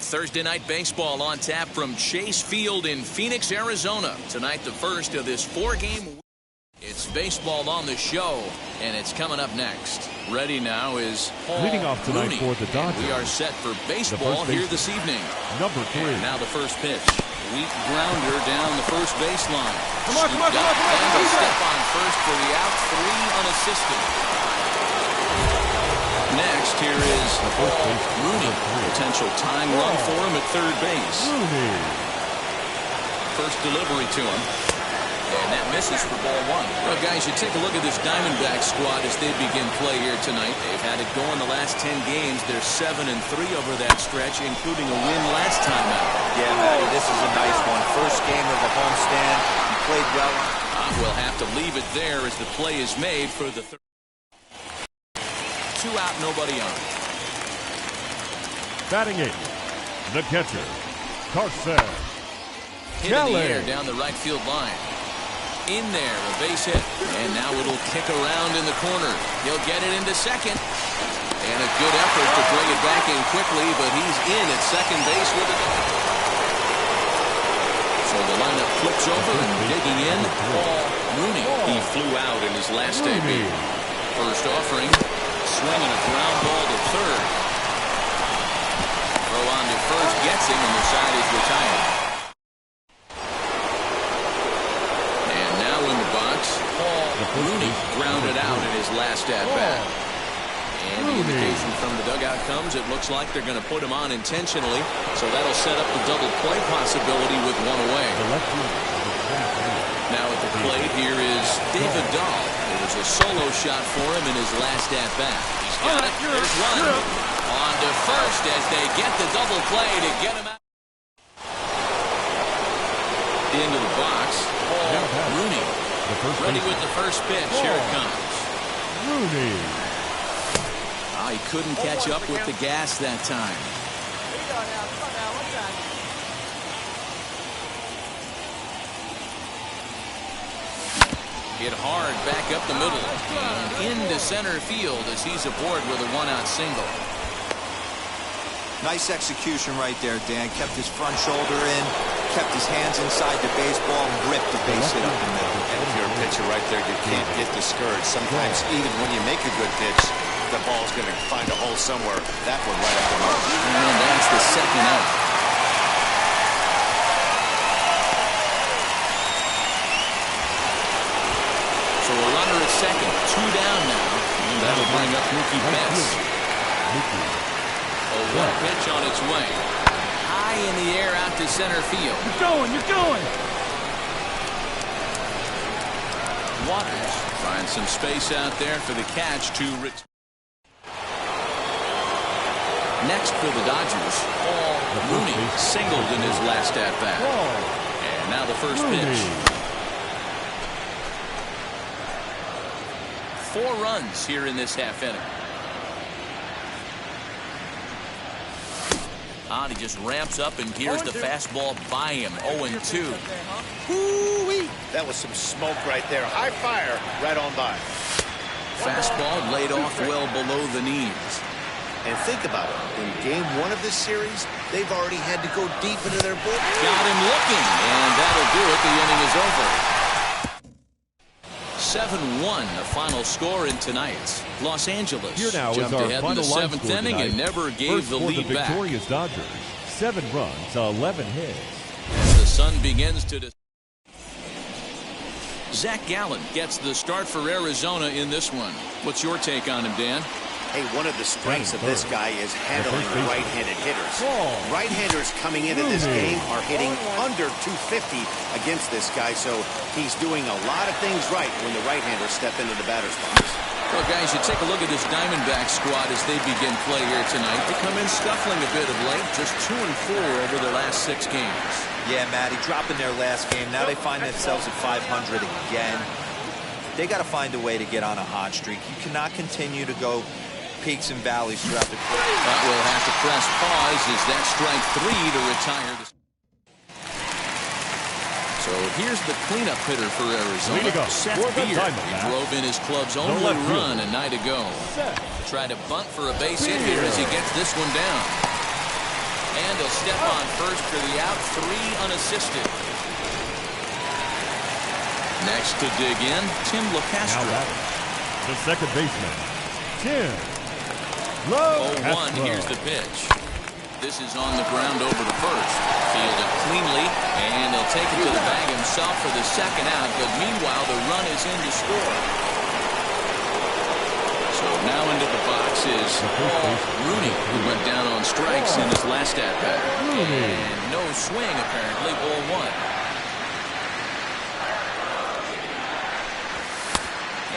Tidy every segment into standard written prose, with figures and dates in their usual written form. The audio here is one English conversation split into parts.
Thursday night baseball on tap from Chase Field in Phoenix, Arizona. Tonight, the first of this 4-game week. It's baseball on the show, and it's coming up next. Ready now is Paul leading off tonight Rooney. for the Dodgers. We are set for baseball here this evening. Number 3. And now the first pitch. Weak grounder down the first baseline. Come on. And a step on first for the out, 3 unassisted. Next, here is Paul Rooney. Potential tying run for him at third base. Rooney. First delivery to him. And that misses for ball 1. Well, guys, you take a look at this Diamondback squad as they begin play here tonight. They've had it going the last 10 games. They're 7-3 over that stretch, including a win last time out. Yeah, Matty, this is a nice one. First game of the homestand. He played well. We'll have to leave it there as the play is made for the third. 2 out, nobody on. Batting 8, the catcher, Carson. Hit in the air down the right field line. In there, a base hit. And now it'll kick around in the corner. He'll get it into second. And a good effort to bring it back in quickly, but he's in at second base with it. So the lineup flips over and digging in, Paul Rooney. He flew out in his last debut. First offering, swinging a ground ball to third. Throw on to first, gets him, and the side is retired. And now in the box, Paul Rooney grounded out in his last at-bat. And the indication from the dugout comes, it looks like they're going to put him on intentionally, so that'll set up the double play possibility with 1 away. Now at the plate, here is David Dahl. It was a solo shot for him in his last at-bat. He's got it. There's one. On to first as they get the double play to get him out. Into the box, Paul Rooney. Ready with the first pitch. Here it comes. Rooney. He couldn't catch up with the gas that time. Hit hard back up the middle and into center field as he's aboard with a 1-out single. Nice execution right there, Dan. Kept his front shoulder in, kept his hands inside the baseball, and ripped the base hit up the middle. And if you're a pitcher right there, you can't get discouraged. Sometimes even when you make a good pitch, the ball's going to find a hole somewhere. That one right up the middle. And that's the second out. So a runner at second, 2 down now. And that'll bring up Mookie Betts. A 1 pitch on its way. High in the air out to center field. You're going. Waters finds some space out there for the catch to return. Next for the Dodgers, Paul Rooney singled in his last at-bat. And now the first pitch. 4 runs here in this half inning. He just ramps up, and here's the fastball by him. 0-2. Woo-wee. That was some smoke right there. High fire right on by. Fastball laid off well below the knees. And think about it. In game 1 of this series, they've already had to go deep into their bullpen. Got him looking, and that'll do it. The inning is over. 7-1, the final score in tonight's Los Angeles. Here now jumped is our ahead in final the line 7th score inning tonight. and never gave First the for lead the back. victorious Dodgers, 7 runs, 11 hits. As the sun begins to Zach Gallen gets the start for Arizona in this one. What's your take on him, Dan? Hey, one of the strengths of this guy is handling right-handed hitters. Right-handers coming into this game are hitting under 250 against this guy, so he's doing a lot of things right when the right-handers step into the batter's box. Well, guys, you take a look at this Diamondback squad as they begin play here tonight. They come in scuffling a bit of late, just 2-4 over their last 6 games. Yeah, Matty, dropping their last game. Now they find themselves at 500 again. They got to find a way to get on a hot streak. You cannot continue to go peaks and valleys throughout the course. But we'll have to press pause as that strike 3 to retire. So here's the cleanup hitter for Arizona, Seth Beer. He drove in his club's only run a night ago. Tried to bunt for a base hit here as he gets this one down. And he'll step on first for the out, 3 unassisted. Next to dig in, Tim LeCastro. The second baseman, Tim 0-1, here's the pitch. This is on the ground over to first. Fielded cleanly, and he'll take it to the bag himself for the second out, but meanwhile the run is in to score. So now into the box is Paul Rooney, who went down on strikes in his last at-bat. And no swing, apparently, ball 1.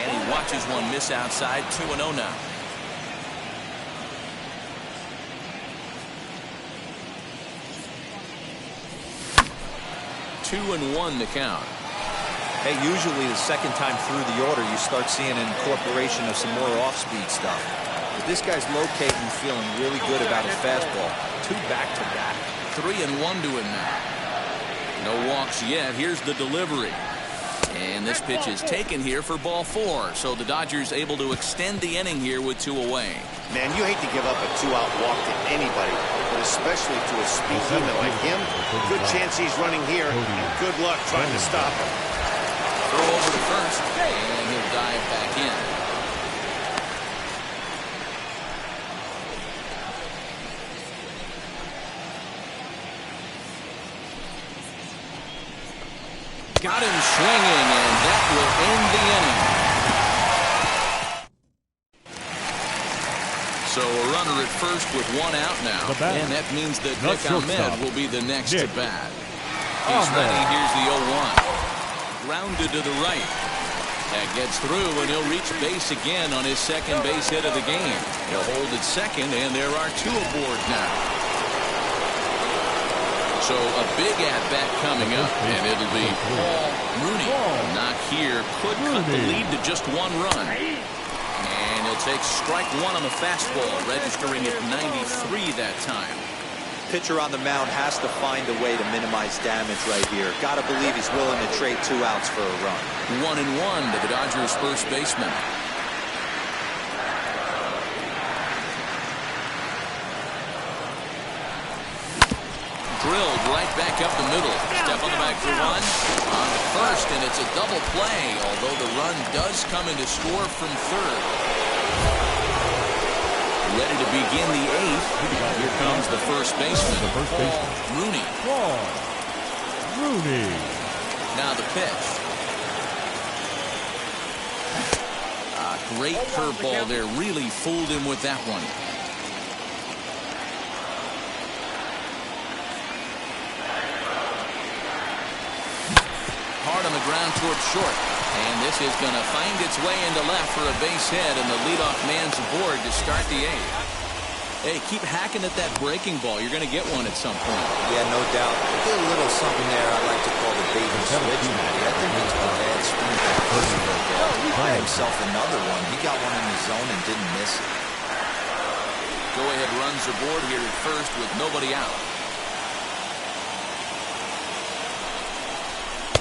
And he watches one miss outside, 2-0 now. 2-1 the count. Hey, usually the second time through the order, you start seeing an incorporation of some more off-speed stuff. But this guy's locating, feeling really good about his fastball. 2 back-to-back. 3-1 to him now. No walks yet. Here's the delivery. And this pitch is taken here for ball 4. So the Dodgers able to extend the inning here with 2 away. Man, you hate to give up a 2-out walk to anybody, but especially to a speed demon like him. Good chance he's running here, and good luck trying to stop him. Throw over to first, and he'll dive back in. Got him swinging, and that will end the inning. So a runner at first with 1 out now, and that means that Nick Ahmed will be the next to bat. He's ready. Here's the 0-1. Grounded to the right. That gets through, and he'll reach base again on his second base hit of the game. He'll hold at second, and there are 2 aboard now. So a big at-bat coming up, and it'll be Paul Rooney. Knock here could cut the lead to just 1 run. And he'll take strike 1 on the fastball, registering at 93 that time. Pitcher on the mound has to find a way to minimize damage right here. Got to believe he's willing to trade 2 outs for a run. 1-1 to the Dodgers' first baseman. Drilled right back up the middle. Step on the back for 1. On to first, and it's a double play, although the run does come in to score from third. Ready to begin the 8th. Here comes the first baseman, Paul Rooney. Now the pitch. Great curveball there. Really fooled him with that one. Hard on the ground towards short. And this is going to find its way into left for a base hit, and the leadoff man's aboard to start the 8th. Hey, keep hacking at that breaking ball. You're going to get one at some point. Yeah, no doubt. Did a little something there I like to call the bait and switch, Matty. I think it's a bad swing back. He had himself another one. He got one in the zone and didn't miss it. Go-ahead runs aboard here at first with nobody out.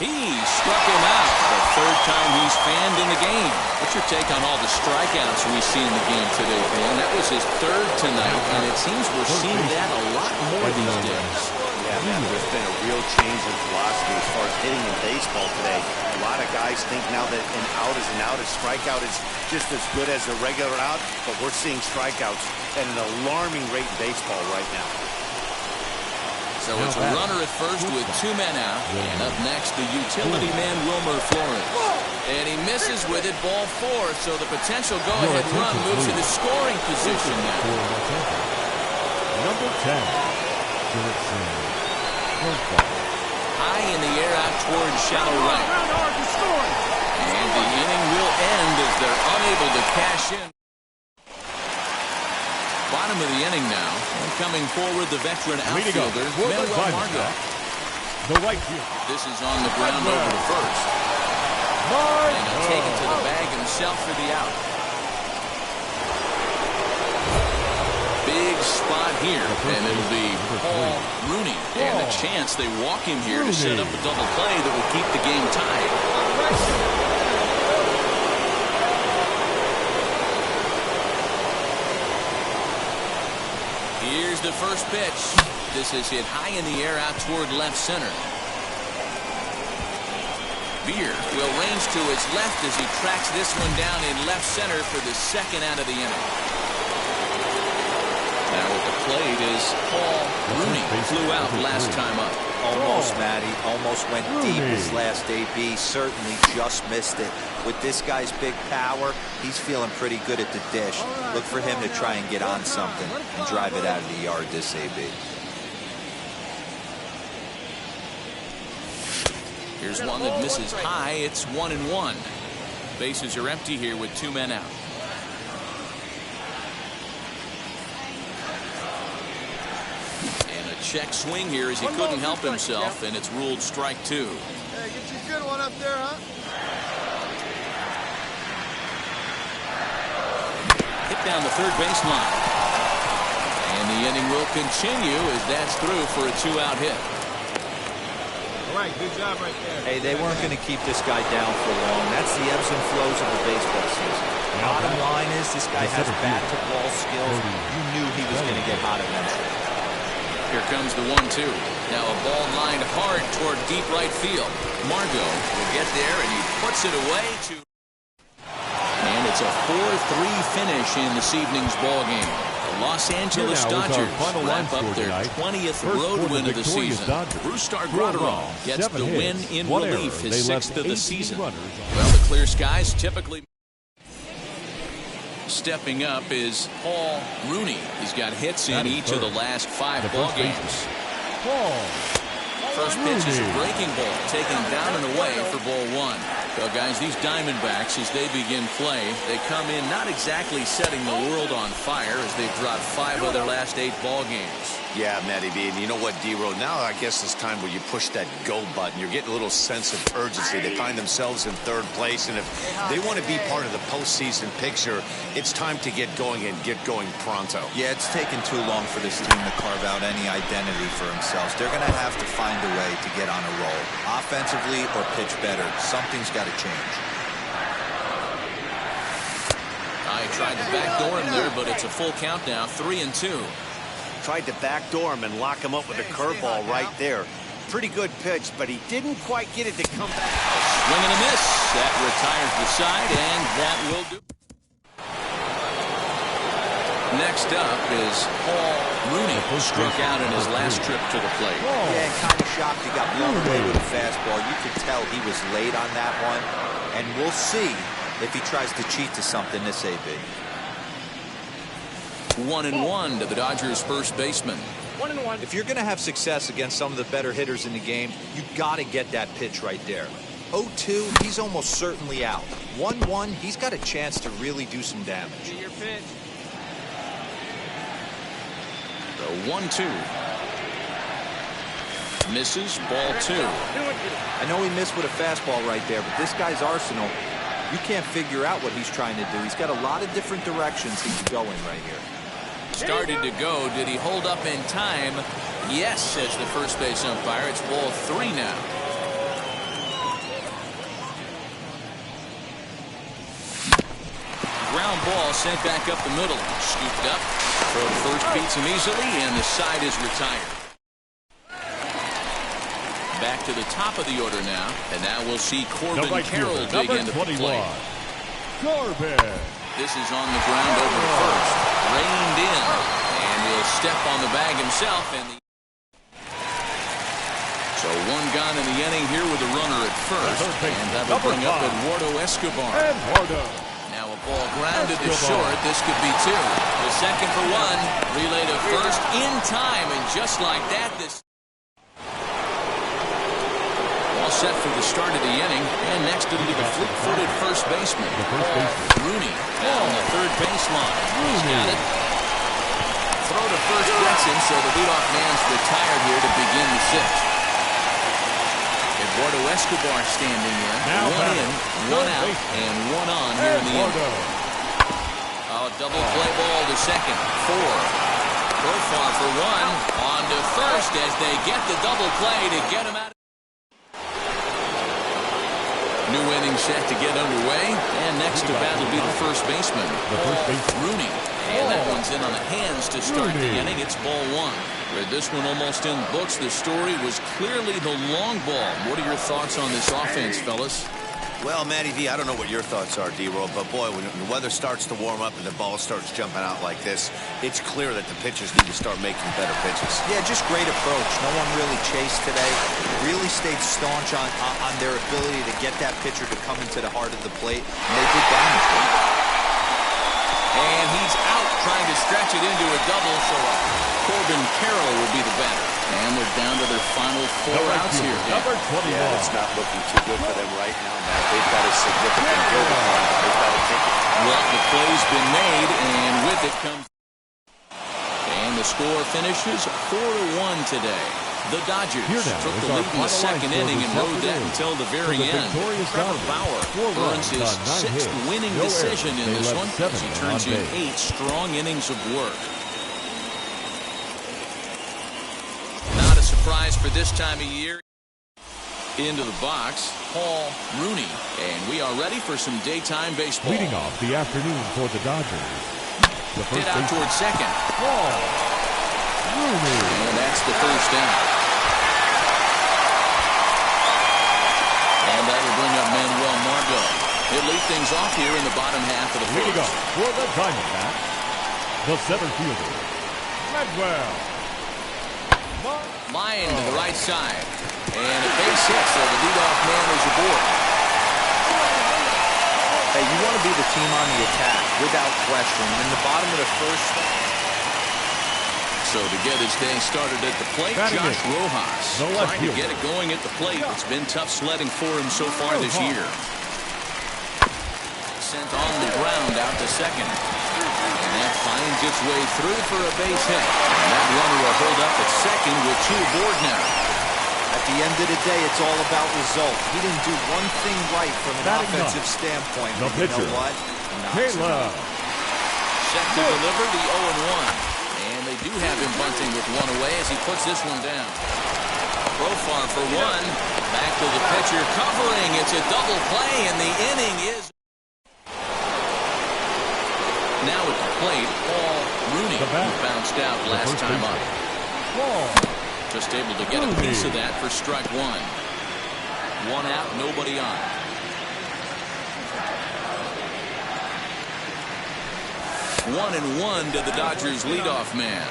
He struck him out. The 3rd time he's fanned in the game. What's your take on all the strikeouts we see in the game today, Dan? That was his 3rd tonight, and it seems we're seeing that a lot more these days. Yeah, man, there's been a real change in philosophy as far as hitting in baseball today. A lot of guys think now that an out is an out, a strikeout is just as good as a regular out, but we're seeing strikeouts at an alarming rate in baseball right now. So it's a runner at first with 2 men out. And up next, the utility man, Wilmer Flores. And he misses with it, ball 4. So the potential go-ahead run moves into scoring position now. Number 10. High in the air out towards shallow right. And the inning will end as they're unable to cash in. Bottom of the inning now. And coming forward, the veteran outfielder, Manuel Margot. The right field. This is on the ground over to first. And he'll take it to the bag himself for the out. Big spot here. And it'll be Paul Rooney. And a chance they walk him here to set up a double play that will keep the game tied. Here's the first pitch. This is hit high in the air out toward left center. Beer will range to his left as he tracks this one down in left center for the second out of the inning. Now at the plate is Paul Rooney. Flew out last time up. Almost, Matty. Almost went deep his last AB. Certainly just missed it. With this guy's big power, he's feeling pretty good at the dish. Look for him to try and get on something and drive it out of the yard this AB. Here's one that misses high. It's 1-1. Bases are empty here with 2 men out. And a check swing here as he couldn't help himself, and it's ruled strike 2. Hey, get you a good one up there, huh? Hit down the third baseline. And the inning will continue as that's through for a 2-out hit. All right, good job right there. Hey, they weren't going to keep this guy down for long. That's the ebbs and flows of the baseball season. Bottom line is this guy has bat-to-ball skills. You knew he was going to get hot eventually. Here comes the 1-2. Now a ball lined hard toward deep right field. Margot will get there, and he puts it away to... And it's a 4-3 finish in this evening's ball game. The Los Angeles Dodgers wrap up their 20th road win of the season. Brustar Graterol gets the win in relief, his 6th of the season. Well, the clear skies typically... Stepping up is Paul Rooney. He's got hits in each of the last 5 ball games. First pitch is a breaking ball, taken down and away for ball 1. Well, guys, these Diamondbacks, as they begin play, they come in not exactly setting the world on fire as they've dropped 5 of their last 8 ball games. Yeah, Matty B. And you know what, D-Row? Now I guess it's time where you push that go button. You're getting a little sense of urgency. They find themselves in 3rd place, and if they want to be part of the postseason picture, it's time to get going and get going pronto. Yeah, it's taken too long for this team to carve out any identity for themselves. They're going to have to find a way to get on a roll, offensively or pitch better. Something's got to change. I tried to backdoor him there, but it's a full count now, 3-2. Tried to backdoor him and lock him up with a curveball right there. Pretty good pitch, but he didn't quite get it to come back. Swing and a miss. That retires the side, and that will do. Next up is Paul Rooney, who struck out in his last trip to the plate. Yeah, kind of shocked he got blown away with a fastball. You could tell he was late on that one, and we'll see if he tries to cheat to something this AB. 1-1 to the Dodgers' first baseman. 1-1. If you're going to have success against some of the better hitters in the game, you got to get that pitch right there. 0-2, he's almost certainly out. 1-1, he's got a chance to really do some damage. Your pitch. The 1-2. Misses, ball 2. I know he missed with a fastball right there, but this guy's arsenal, you can't figure out what he's trying to do. He's got a lot of different directions he can go in right here. Started to go. Did he hold up in time? Yes, says the first base umpire. It's ball 3 now. Ground ball sent back up the middle. Scooped up. Throw to first beats him easily, and the side is retired. Back to the top of the order now, and now we'll see Corbin Carroll dig into the play. This is on the ground over to first. Reined in, and he'll step on the bag himself. So 1 gone in the inning here with a runner at first, and that'll bring up Eduardo Escobar. Now a ball grounded to short. This could be 2. The second for 1. Relay to first in time, and just like that, this all set for the start of the inning. And next it'll be the fleet-footed first baseman, Rooney, down the third baseline. He's got it. Throw to first gets him, so the leadoff man's retired here to begin the 6th. Eduardo Escobar standing in. 1 in, 1 out, and 1 on here in the inning. Oh, double play ball to second. 4. Profar for 1. On to first as they get the double play to get him out. New inning set to get underway. And next to bat will be the first baseman, Rooney. And that one's in on the hands to start the inning. It's ball one. With this one almost in the books, the story was clearly the long ball. What are your thoughts on this offense, fellas? Well, Matty V, I don't know what your thoughts are, D-Roll, but boy, when the weather starts to warm up and the ball starts jumping out like this, it's clear that the pitchers need to start making better pitches. Yeah, just great approach. No one really chased today. Really stayed staunch on their ability to get that pitcher to come into the heart of the plate, and they did damage. And he's out trying to stretch it into a double, so Corbin Carroll will be the batter. And they're down to their final 4 outs here. Number 21. Yeah, it's not looking too good for them right now, Matt. They've got a significant building run, but they've got to take it. Well, the play's been made, and with it comes... And the score finishes 4-1 today. The Dodgers took the lead in the second inning and rode that until the very end. Trevor Bauer earns his 6th winning decision in this one as he turns in 8 strong innings of work. Not a surprise for this time of year. Into the box, Paul Rooney. And we are ready for some daytime baseball. Leading off the afternoon for the Dodgers. Hit out towards second. Paul Rooney. And that's the first out. And that'll bring up Manuel Margot. He'll lead things off here in the bottom half of the Leading first. off for the Diamondbacks, the center fielder, Medwell. Line to the right side. And a base hit, so the leadoff man is aboard. Hey, you want to be the team on the attack, without question. In the bottom of the first... So to get his day started at the plate, Josh Rojas trying to get it going at the plate. It's been tough sledding for him so far this year. Sent on the ground out to second. And that finds its way through for a base hit. And that runner will hold up at second with 2 aboard now. At the end of the day, it's all about result. He didn't do one thing right from an offensive standpoint. The pitcher, you know what? Caleb. Set to deliver the 0-1. And they do have him bunting with 1 away as he puts this one down. Profar for 1. Back to the pitcher covering. It's a double play, and the inning is... Now at the plate, Paul Rooney, who bounced out last time up. Just able to get a piece of that for strike 1. 1 out, nobody on. One and one to the Dodgers leadoff man.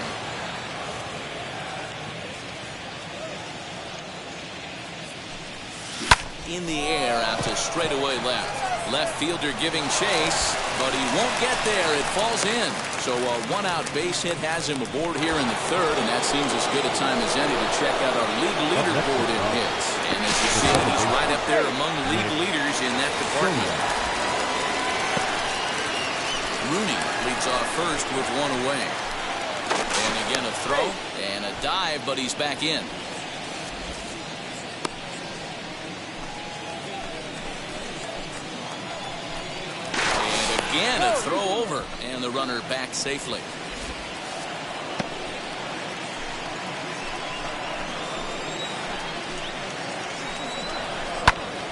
In the air out to straightaway left. Left fielder giving chase, but he won't get there. It falls in. So a 1-out base hit has him aboard here in the third, and that seems as good a time as any to check out our league leaderboard in hits. And as you see, he's right up there among league leaders in that department. Rooney leads off first with 1 away. And again a throw and a dive, but he's back in. And again a throw over, and the runner back safely.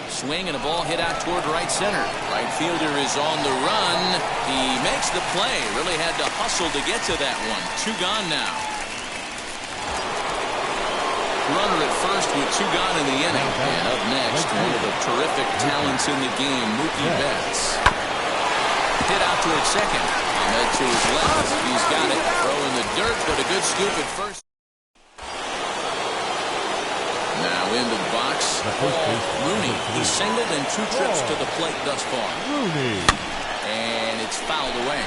Swing and a ball hit out toward right center. Right fielder is on the run. He makes the play. Really had to hustle to get to that one. 2 gone now. Runner at first with 2 gone in the inning. And up next, one of the terrific talents in the game, Mookie Betts. Hit out toward second. Ahmed to his left. He's got it. Throw in the dirt, but a good scoop at first. Now into the box, Rooney. He's singled in 2 trips to the plate thus far. Rooney. And it's fouled away.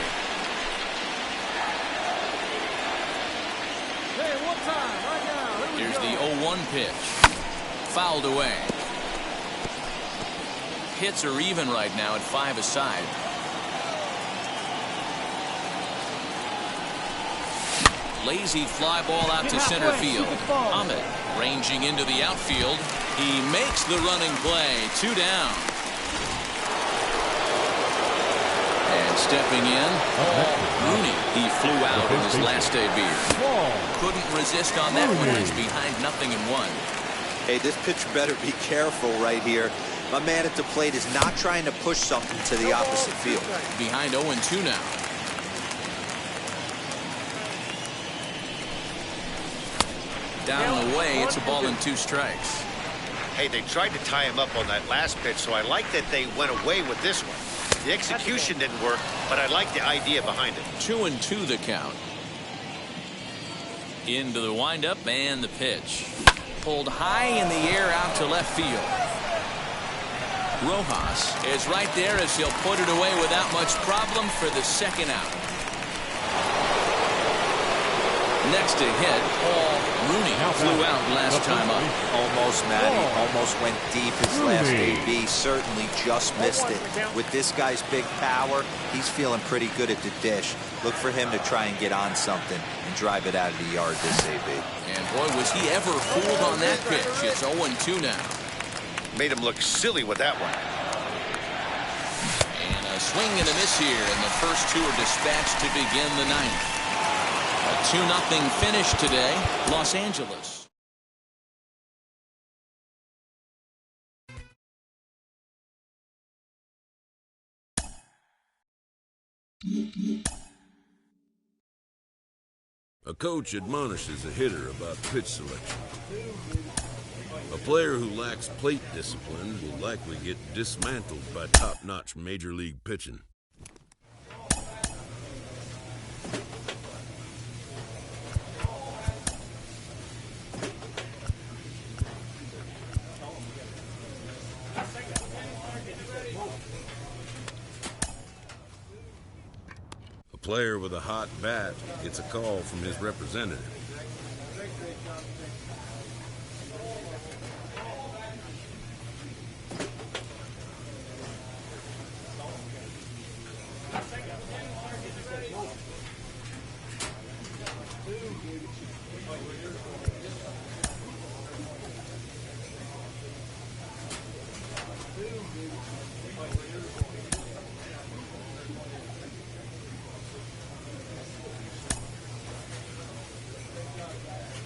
Hey, one time, right now. Here's the 0-1 pitch. Fouled away. Hits are even right now at 5 aside. Lazy fly ball out to center field. Ahmed ranging into the outfield. He makes the running play. 2 down. And stepping in, Rooney. He flew out in his last debut. Couldn't resist on that one. He's behind 0-1. Hey, this pitcher better be careful right here. My man at the plate is not trying to push something to the opposite field. Behind 0-2 now. Down and away, it's a ball and 2 strikes. Hey, they tried to tie him up on that last pitch, so I like that they went away with this one. The execution didn't work, but I like the idea behind it. 2-2 the count. Into the windup and the pitch. Pulled high in the air out to left field. Rojas is right there as he'll put it away without much problem for the second out. Next to hit, Paul Rooney flew out last time up. Almost, Matty. Almost went deep his last AB. Certainly just missed it. With this guy's big power, he's feeling pretty good at the dish. Look for him to try and get on something and drive it out of the yard this AB. And boy, was he ever fooled on that pitch. It's 0-2 now. Made him look silly with that one. And a swing and a miss here, and the first 2 are dispatched to begin the 9th. A 2-0 finish today, Los Angeles. A coach admonishes a hitter about pitch selection. A player who lacks plate discipline will likely get dismantled by top-notch major league pitching. A player with a hot bat gets a call from his representative.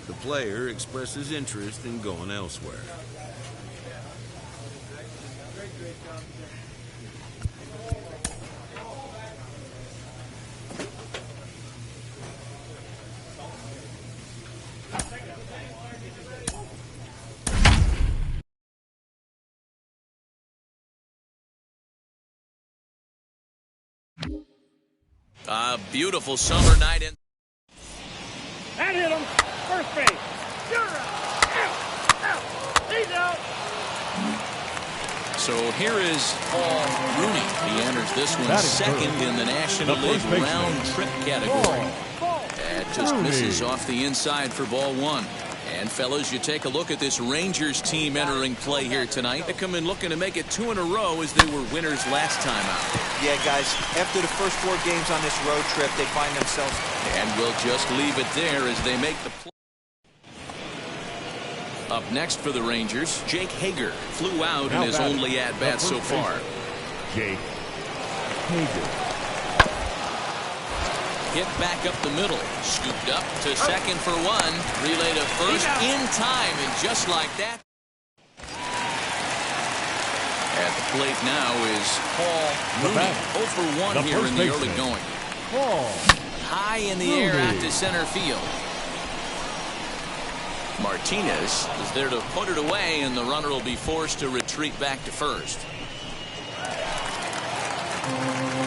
The player expresses interest in going elsewhere. A beautiful summer night in. That hit him. First base. You're out. He's out. So here is Paul Rooney. He enters this one second in the National League round trip category. That just misses off the inside for ball 1. And fellas, you take a look at this Rangers team entering play here tonight. They come in looking to make it 2 in a row as they were winners last time out. Yeah, guys, after the first 4 games on this road trip, they find themselves. And we'll just leave it there as they make the play. Up next for the Rangers, Jake Hager flew out in his only at-bat so far. Jake Hager. Hit back up the middle, scooped up to second for 1, relay to first in time, and just like that. At the plate now is Paul Rooney, 0 for 1 here in the early going. High in the air out to center field. Martinez is there to put it away, and the runner will be forced to retreat back to first.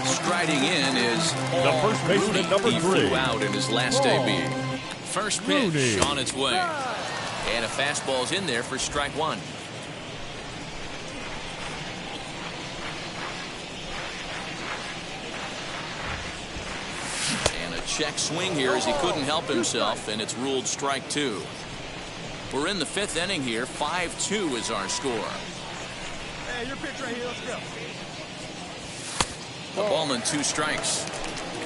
Striding in is Paul first baseman, Rooney. number He 3. flew out in his last AB. First pitch Rooney. on its way. And a fastball's in there for strike 1. And a check swing here as he couldn't help himself, and it's ruled strike 2. We're in the 5th inning here. 5-2 is our score. Hey, your pitch right here. Let's go. A ball and 2 strikes.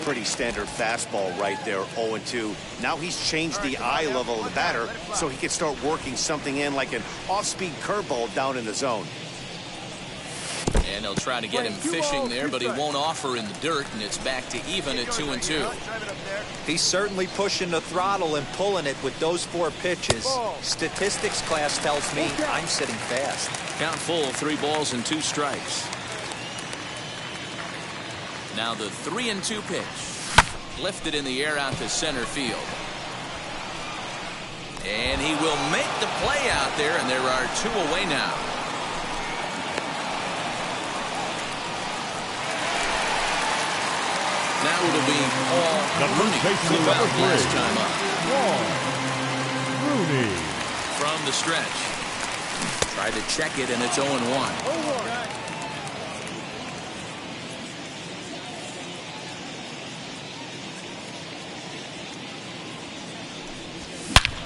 Pretty standard fastball right there, 0-2. Now he's changed the eye level of the batter so he can start working something in like an off-speed curveball down in the zone. And they'll try to get him fishing there, but he won't offer in the dirt, and it's back to even at 2-2. He's certainly pushing the throttle and pulling it with those 4 pitches. Statistics class tells me I'm sitting fast. Count full, 3 balls and 2 strikes. Now the 3-2 pitch. Lifted in the air out to center field. And he will make the play out there, and there are 2 away now. Now it'll be Paul Rooney, flew out last time up. Paul Rooney. From the stretch. Tried to check it, and it's 0-1.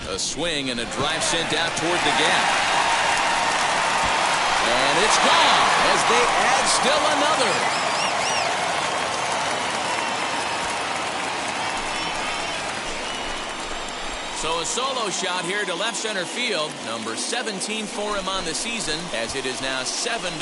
A swing and a drive sent out toward the gap. And it's gone as they add still another. So a solo shot here to left center field. Number 17 for him on the season, as it is now 7-3.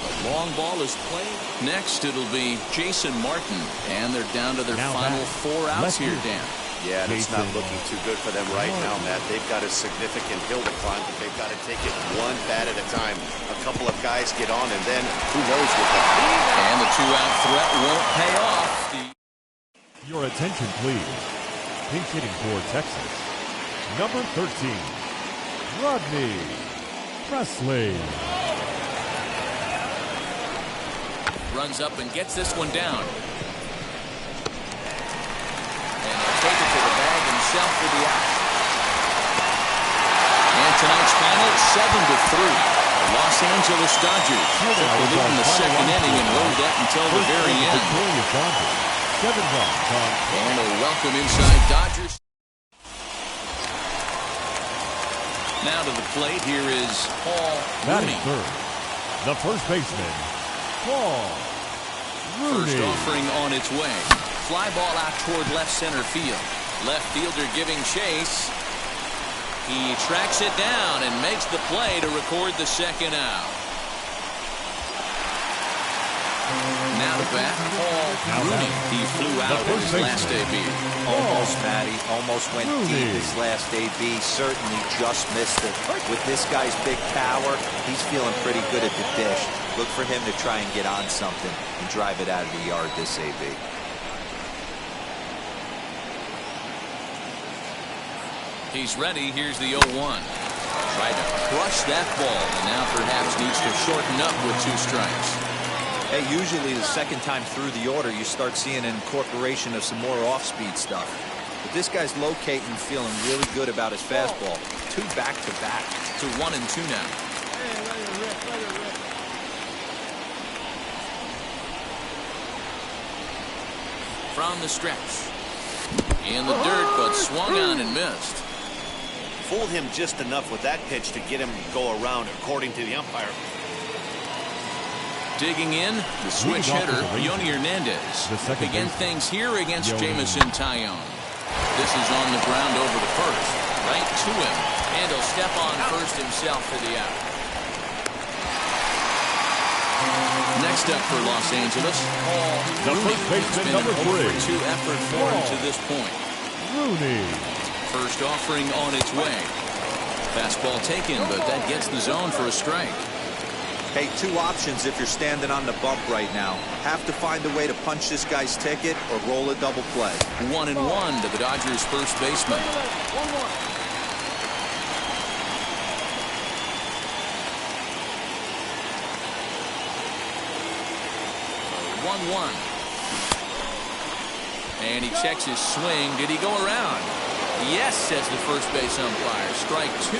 The long ball is played. Next, it'll be Jason Martin. And they're down to their final 4 outs here, Dan. Yeah, and it's not looking too good for them right now, Matt. They've got a significant hill to climb, but they've got to take it 1 bat at a time. A couple of guys get on, and then who knows what they'll. And the 2-out threat won't pay off. Your attention, please. Pinch hitting for Texas, number 13, Rodney Presley. Runs up and gets this one down. And he'll take it to the bag himself for the out. And tonight's final, 7-3. The Los Angeles Dodgers took the lead in the second inning and rode that until the very end. 7 runs on. And a welcome inside Dodgers. Now to the plate, here is Paul Rooney. Third, the first baseman, Paul Rooney. First offering on its way. Fly ball out toward left center field. Left fielder giving chase. He tracks it down and makes the play to record the second out. Now to bat, Paul Rooney. He flew out in his last debut. Almost, Matty. Almost went deep his last AB. Certainly just missed it. With this guy's big power, he's feeling pretty good at the dish. Look for him to try and get on something and drive it out of the yard this AB. He's ready. Here's the 0-1. Tried to crush that ball, and now perhaps needs to shorten up with 2 strikes. Hey, usually the second time through the order, you start seeing an incorporation of some more off-speed stuff. But this guy's locating, feeling really good about his fastball. 2 back-to-back. To 1-2 now. From the stretch. In the dirt, but swung on and missed. Fooled him just enough with that pitch to get him to go around, according to the umpire. Digging in, the switch hitter, Yoni Hernandez. Begin things here against Jamison Tyone. This is on the ground over to first. Right to him. And he'll step on first himself for the out. Next up for Los Angeles, Paul Rooney. It's been an over-2 effort for him to this point. Rooney. First offering on its way. Fastball taken, but that gets the zone for a strike. Hey, 2 options if you're standing on the bump right now. Have to find a way to punch this guy's ticket or roll a double play. 1-1 to the Dodgers' first baseman. 1-1. And he checks his swing. Did he go around? Yes, says the first base umpire. Strike 2.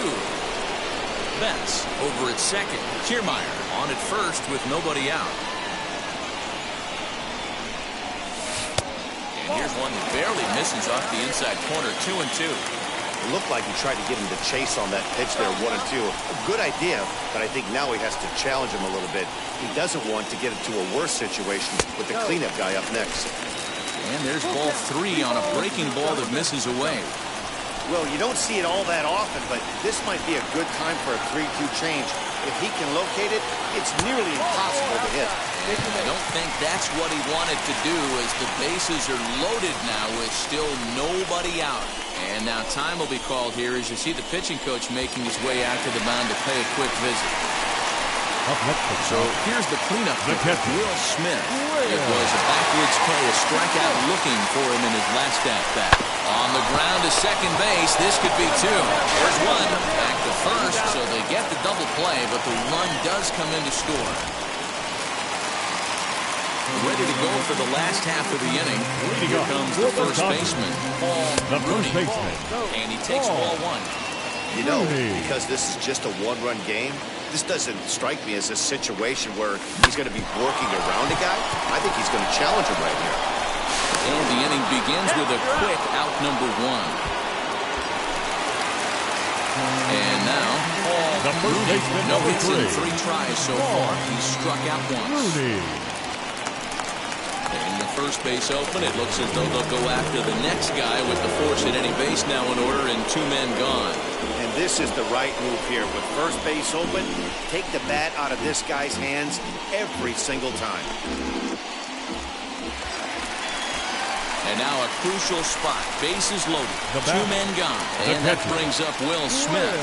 Betts over at second. Kiermaier on at first with nobody out. And here's one that barely misses off the inside corner. 2-2. It looked like he tried to get him to chase on that pitch there, 1-2. A good idea, but I think now he has to challenge him a little bit. He doesn't want to get into a worse situation with the cleanup guy up next. And there's ball 3 on a breaking ball that misses away. Well, you don't see it all that often, but this might be a good time for a 3-2 change. If he can locate it, it's nearly impossible to hit. I don't think that's what he wanted to do, as the bases are loaded now with still nobody out. And now time will be called here as you see the pitching coach making his way out to the mound to pay a quick visit. So here's the cleanup pitcher, Will Smith. It was a backwards K, a strikeout looking for him in his last at-bat. On the ground to second base, this could be two. There's one, back to first, so they get the double play, but the run does come in to score. Ready to go for the last half of the inning. Here comes the first baseman, Paul Rooney. And he takes ball one. You know, because this is just a one-run game, this doesn't strike me as a situation where he's going to be working around a guy. I think he's going to challenge him right here. And the inning begins with a quick out number one. And now, Paul Rooney, no hits in 3 tries so far. He's struck out once. And the first base open, it looks as though they'll go after the next guy with the force at any base now in order and 2 men gone. And this is the right move here. With first base open, take the bat out of this guy's hands every single time. And now a crucial spot. Bases loaded. 2 men gone. And that brings up Will Smith.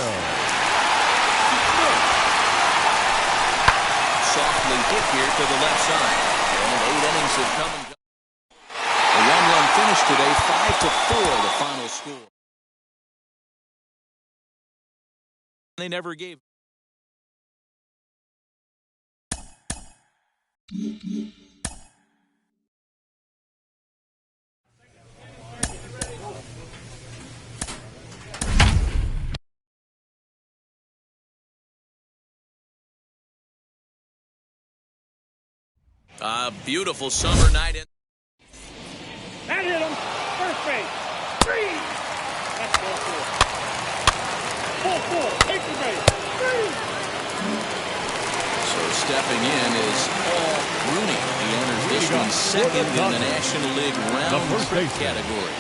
Softly hit here to the left side. And 8 innings have come and gone. A 1-run finish today, 5-4 the final score. They never gave. A beautiful summer night in. That hit him. First base. 3. That's ball 4. 4. Take the base. 3. So stepping in is Paul Rooney. He enters this one second in the National League round trip category.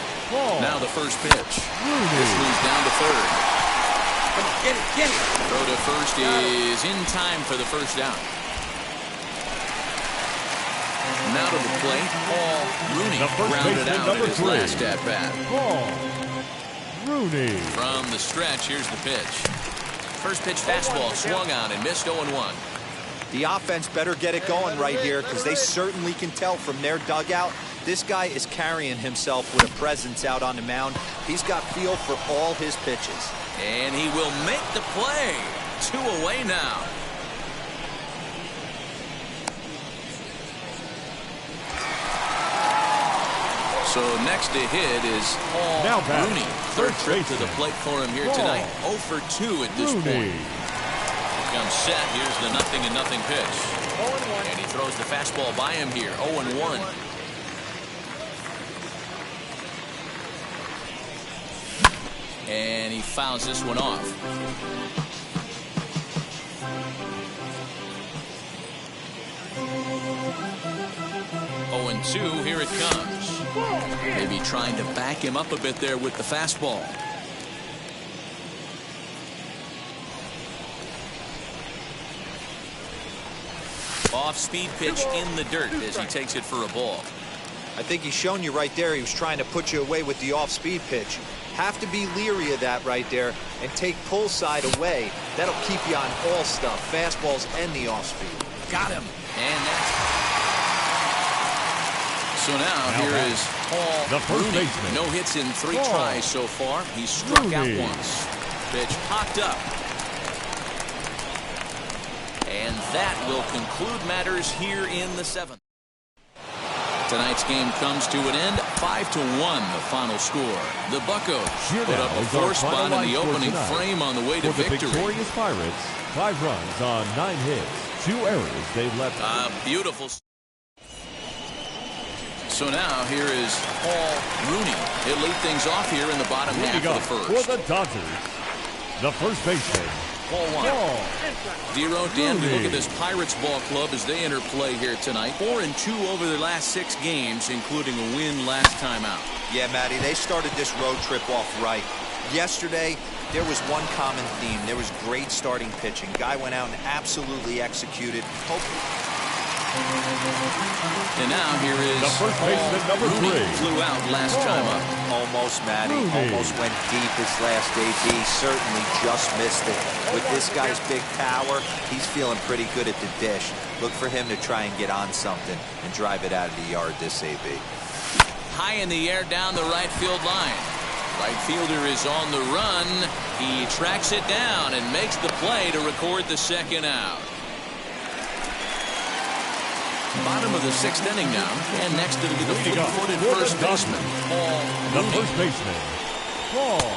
Now the first pitch. This moves down to third. Come on, get it, get it. Throw to first is in time for the first down. Now to the plate, Paul Rooney grounded out at his last at-bat. Rooney. From the stretch, here's the pitch. First pitch fastball swung on and missed 0-1. The offense better get it going right here, because they certainly can tell from their dugout. This guy is carrying himself with a presence out on the mound. He's got feel for all his pitches. And he will make the play. 2 away now. So next to hit is Paul Rooney. Third trip to the plate for him here tonight. 0 for 2 at this point. Here comes set. Here's the 0-0 pitch. And he throws the fastball by him here. 0-1. And he fouls this one off. 0-2. Here it comes. Maybe trying to back him up a bit there with the fastball. Off-speed pitch in the dirt as he takes it for a ball. I think he's shown you right there. He was trying to put you away with the off-speed pitch. Have to be leery of that right there and take pull side away. That'll keep you on all stuff, fastballs and the off-speed. Got him. And that's... So now here is Paul Rooney. No hits in 3 tries so far. He's struck out once. Pitch popped up. And that will conclude matters here in the 7th. Tonight's game comes to an end. 5-1 the final score. The Buccos put up a 4 spot in the opening frame on the way to victory. The victorious Pirates, 5 runs on 9 hits, 2 errors they left. A beautiful. So now here is Paul Rooney. He'll lead things off here in the bottom half of the first. For the Dodgers, the first baseman, Ball 1. Zero, Dan, we look at this Pirates ball club as they enter play here tonight. 4-2 over their last 6 games, including a win last time out. Yeah, Matty, they started this road trip off right. Yesterday, there was one common theme. There was great starting pitching. Guy went out and absolutely executed. And now here is the first baseman, number 3. Flew out last time up. Almost, Matty. Almost went deep his last AB. Certainly just missed it. With this guy's big power, he's feeling pretty good at the dish. Look for him to try and get on something and drive it out of the yard this AB. High in the air down the right field line. Right fielder is on the run. He tracks it down and makes the play to record the second out. Bottom of the 6th inning now, and next it'll be the fleet-footed first baseman, Paul The Rooney. first baseman, Paul.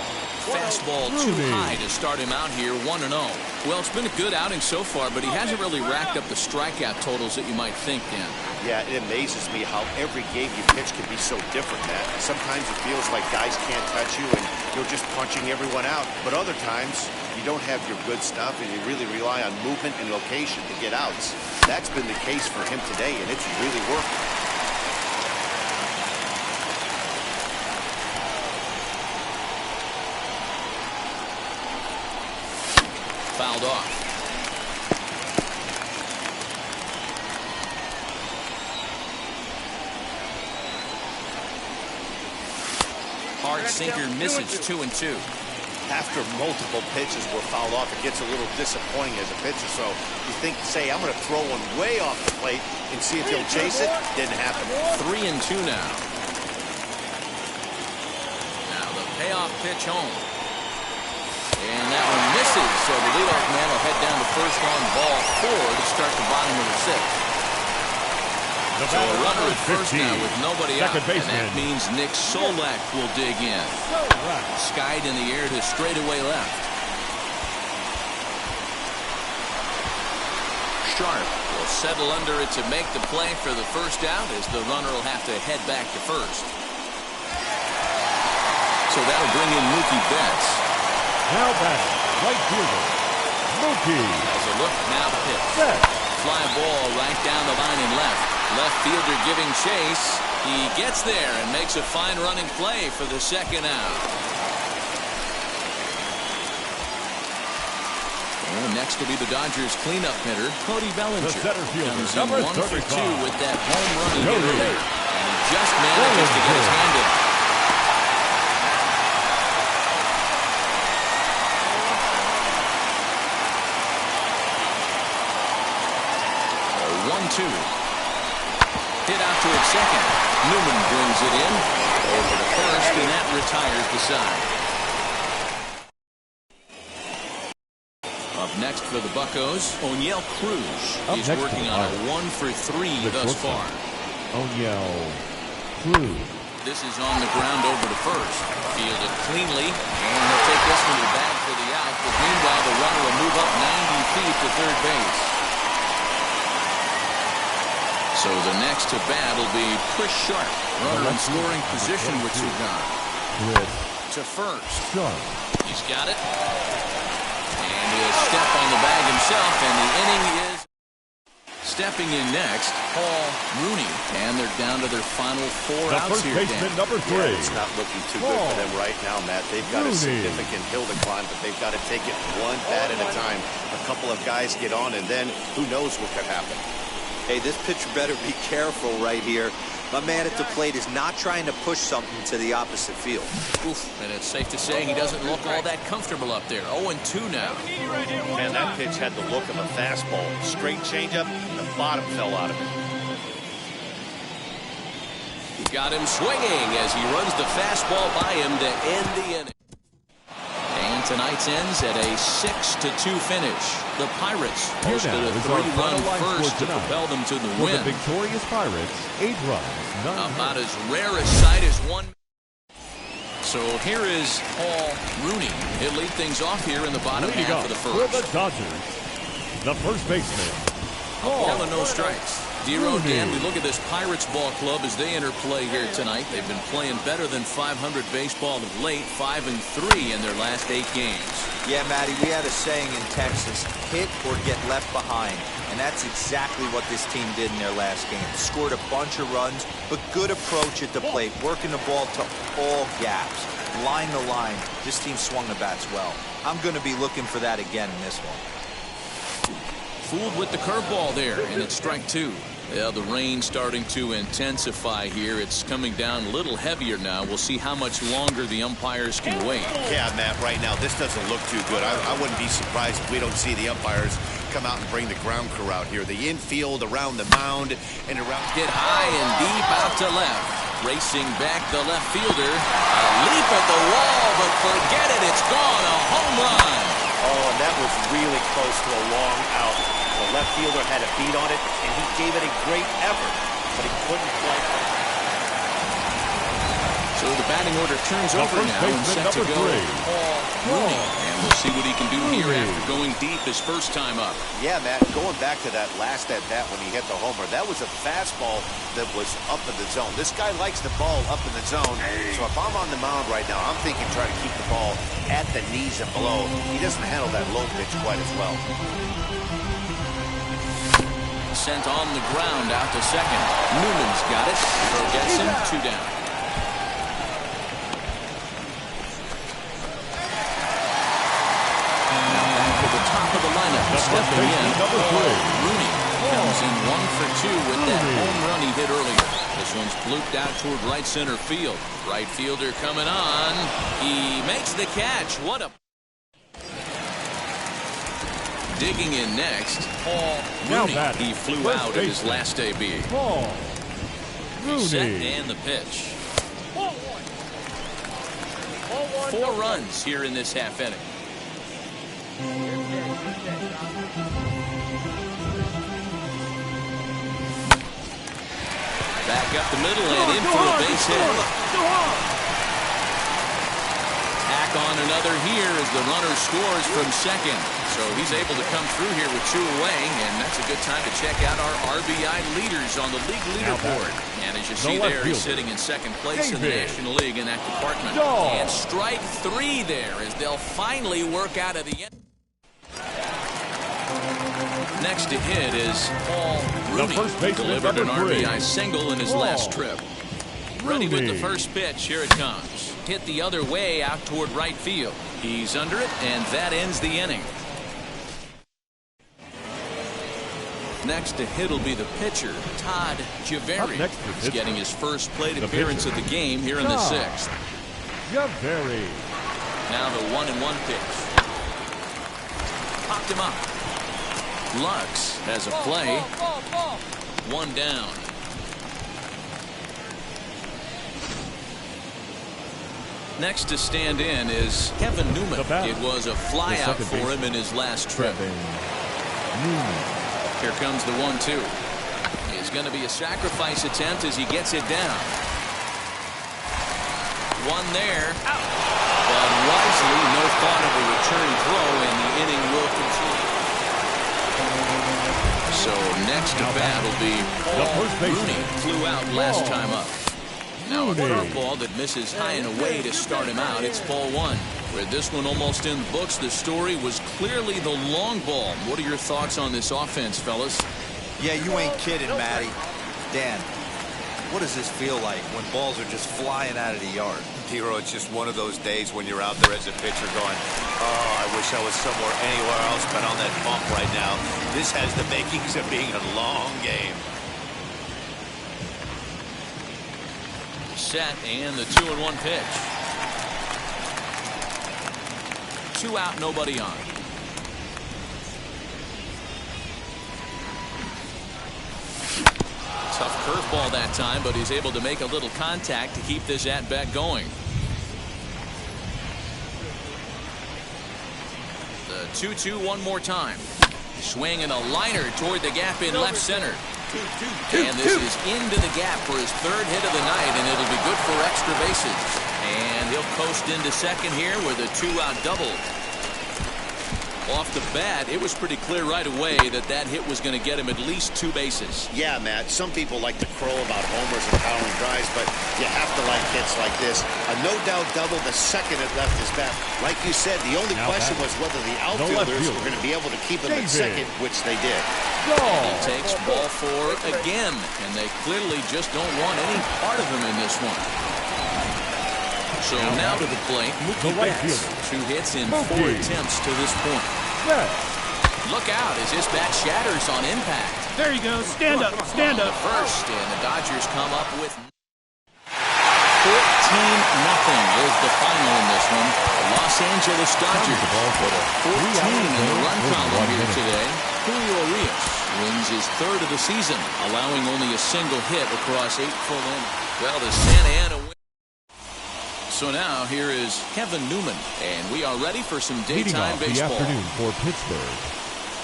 Fastball too high to start him out here, 1-0. Well, it's been a good outing so far, but he hasn't really racked up the strikeout totals that you might think, Dan. Yeah, it amazes me how every game you pitch can be so different, Matt. Sometimes it feels like guys can't touch you and you're just punching everyone out. But other times, you don't have your good stuff and you really rely on movement and location to get outs. That's been the case for him today, and it's really working. Fouled off. Hard sinker misses, 2-2. After multiple pitches were fouled off, it gets a little disappointing as a pitcher. So you think, say, I'm going to throw one way off the plate and see if he'll chase it. Didn't happen. 3-2 now. Now the payoff pitch home. And that one misses, so the leadoff man will head down to first on ball 4 to start the bottom of the 6th. So a runner at first now with nobody out, and that means Nick Solak will dig in. Skied in the air to straightaway left. Sharp will settle under it to make the play for the first out, as the runner will have to head back to first. So that'll bring in Mookie Betts. Now batting, right fielder, Mookie. As a look, now the pitch. Fly ball right down the line and left. Left fielder giving chase. He gets there and makes a fine running play for the second out. And next will be the Dodgers cleanup hitter, Cody Bellinger. The center fielder, comes in number 1 for 2 35. with that home run he hit earlier. And he just manages to get his hand in. Hit out to its second. Newman brings it in over to first, and that retires the side. Up next for the Buccos, O'Neill Cruz. He's working on a 1 for 3 thus far. O'Neill Cruz. This is on the ground over to first. Fielded cleanly, and he'll take this one to the bag for the out. But meanwhile, the runner will move up 90 feet to third base. So the next to bat will be Chris Sharp, runner in scoring position with 2 gone. To first. He's got it. And he'll step on the bag himself, and the inning is stepping in next, Paul Rooney. And they're down to their final 4 outs here, Dan. Number 3. Yeah, it's not looking too good for them right now, Matt. They've got a significant hill to climb, but they've got to take it one bat at a time. A couple of guys get on, and then who knows what could happen. Hey, this pitcher better be careful right here. My man at the plate is not trying to push something to the opposite field. Oof, and it's safe to say he doesn't look all that comfortable up there. 0-2 now. Man, that pitch had the look of a fastball. Straight changeup, the bottom fell out of it. Got him swinging as he runs the fastball by him to end the inning. And tonight's ends at a 6-2 finish. The Pirates posted a 3-run first to propel them to the win. The victorious Pirates, 8 runs, none. About as rare a sight as one. So here is Paul Rooney. He'll lead things off here in the bottom half of the first. For the Dodgers, the first baseman, A ball and no strikes. Dero, Dan, we look at this Pirates ball club as they enter play here tonight. They've been playing better than 500 baseball of late, 5-3 in their last 8 games. Yeah, Matty, we had a saying in Texas, hit or get left behind. And that's exactly what this team did in their last game. Scored a bunch of runs, but good approach at the plate, working the ball to all gaps. line to line. This team swung the bats well. I'm going to be looking for that again in this one. Fooled with the curveball there, and it's strike two. Yeah, the rain starting to intensify here. It's coming down a little heavier now. We'll see how much longer the umpires can wait. Yeah, Matt, right now this doesn't look too good. I wouldn't be surprised if we don't see the umpires come out and bring the ground crew out here. The infield, around the mound, and around. Hit high and deep out to left. Racing back the left fielder. A leap at the wall, but forget it. It's gone. A home run. Oh, and that was really close to a long out. The left fielder had a beat on it, and he gave it a great effort, but he couldn't quite. So the batting order turns over now and set to go. Paul Rooney, and we'll see what he can do here after going deep his first time up. Yeah, Matt, going back to that last at-bat when he hit the homer, that was a fastball that was up in the zone. This guy likes the ball up in the zone, so if I'm on the mound right now, I'm thinking try to keep the ball at the knees and below. He doesn't handle that low pitch quite as well. Sent on the ground out to second. Newman's got it. Throw gets him. 2 down. Now back to the top of the lineup. Stepping in, Rooney comes in 1 for 2 with that home run he hit earlier. This one's blooped out toward right center field. Right fielder coming on. He makes the catch. What a... Digging in next, Paul Rooney. He flew out at his last AB. Paul Rooney. Set and the pitch. 4 runs here in this half inning. Back up the middle and in for a base hit. Tack on another here as the runner scores from second. So he's able to come through here with 2 away, and that's a good time to check out our RBI leaders on the league leaderboard. And as you see there, he's sitting in second place in the National League in that department. And strike 3 there as they'll finally work out of the end. Next to hit is Paul Rooney, who delivered an RBI single in his last trip. Ready with the first pitch. Here it comes. Hit the other way out toward right field. He's under it, and that ends the inning. Next to hit will be the pitcher, Todd Javeri. He's getting his first plate appearance of the game here in the 6th. Javeri. Now the 1-1 pitch. Popped him up. Lux has a play. 1 down. Next to stand in is Kevin Newman. It was a flyout for him in his last trip. Here comes the 1-2. It's going to be a sacrifice attempt as he gets it down. 1 there. Out. But wisely, no thought of a return throw, and the inning will continue. So next to bat will be Paul Rooney. Flew out last time up. Now a curveball that misses high and away to start him out. It's ball 1. With this one almost in the books, the story was clearly the long ball. What are your thoughts on this offense, fellas? Yeah, you ain't kidding, Matty. Dan, what does this feel like when balls are just flying out of the yard? Hero, it's just one of those days when you're out there as a pitcher going, oh, I wish I was somewhere anywhere else but on that bump right now. This has the makings of being a long game. Set and the 2-1 pitch. 2 out, nobody on. Tough curveball that time, but he's able to make a little contact to keep this at-bat going. The 2-2 one more time. Swinging a liner toward the gap in left center. And this is into the gap for his 3rd hit of the night, and it'll be good for extra bases. And he'll coast into second here with a 2-out double. Off the bat, it was pretty clear right away that that hit was going to get him at least 2 bases. Yeah, Matt, some people like to crow about homers and powering drives, but you have to like hits like this. A no-doubt double the second it left his bat. Like you said, the only question was whether the outfielders were going to be able to keep him at second, which they did. And he takes ball 4 again, and they clearly just don't want any part of him in this one. So now to the plate, The Mookie right Betts. fielder. 2 hits in 4 Mookie. attempts to this point. Betts. Look out as his bat shatters on impact. There you go. Stand up. Stand On up. the first, and the Dodgers come up with 14-0 is the final in this one. The Los Angeles Dodgers put a 14 in the run column here today. Julio Urias wins his 3rd of the season, allowing only a single hit across 8 full innings. Well, the Santa Ana win. So now here is Kevin Newman, and we are ready for some Leading daytime off the baseball. afternoon for Pittsburgh,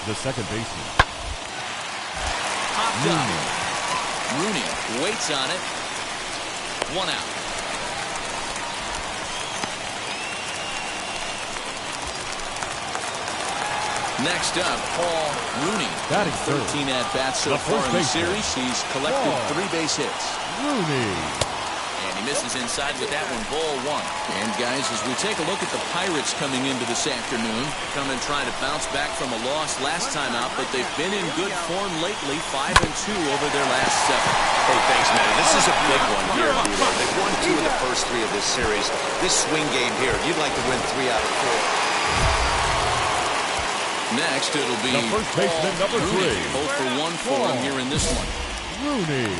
the second baseman. Popped up. Rooney waits on it. 1 out. Next up, Paul Rooney. Batting third. 13 at-bats so The far first in the baseman. series. He's collected Paul 3 base hits. Rooney. And he misses inside with that one, ball 1. And guys, as we take a look at the Pirates coming into this afternoon, come and try to bounce back from a loss last time out, but they've been in good form lately, 5-2 over their last 7. Hey, thanks, Matty. This is a big one here, Vito. They've won 2 of the first 3 of this series. This swing game here, you'd like to win 3 out of 4. Next, it'll be The first baseman, number Rooney. 3. 0 for 1 for him here in this one. Rooney.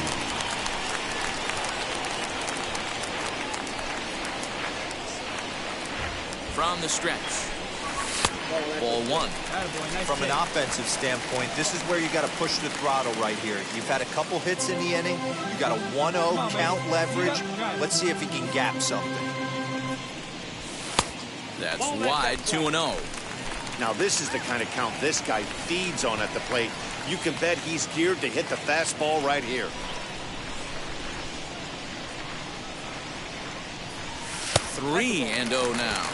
From the stretch. Ball 1. From an offensive standpoint, this is where you got to push the throttle right here. You've had a couple hits in the inning. You got a 1-0 count leverage. Let's see if he can gap something. That's wide, 2-0. Now, this is the kind of count this guy feeds on at the plate. You can bet he's geared to hit the fastball right here. 3-0 now.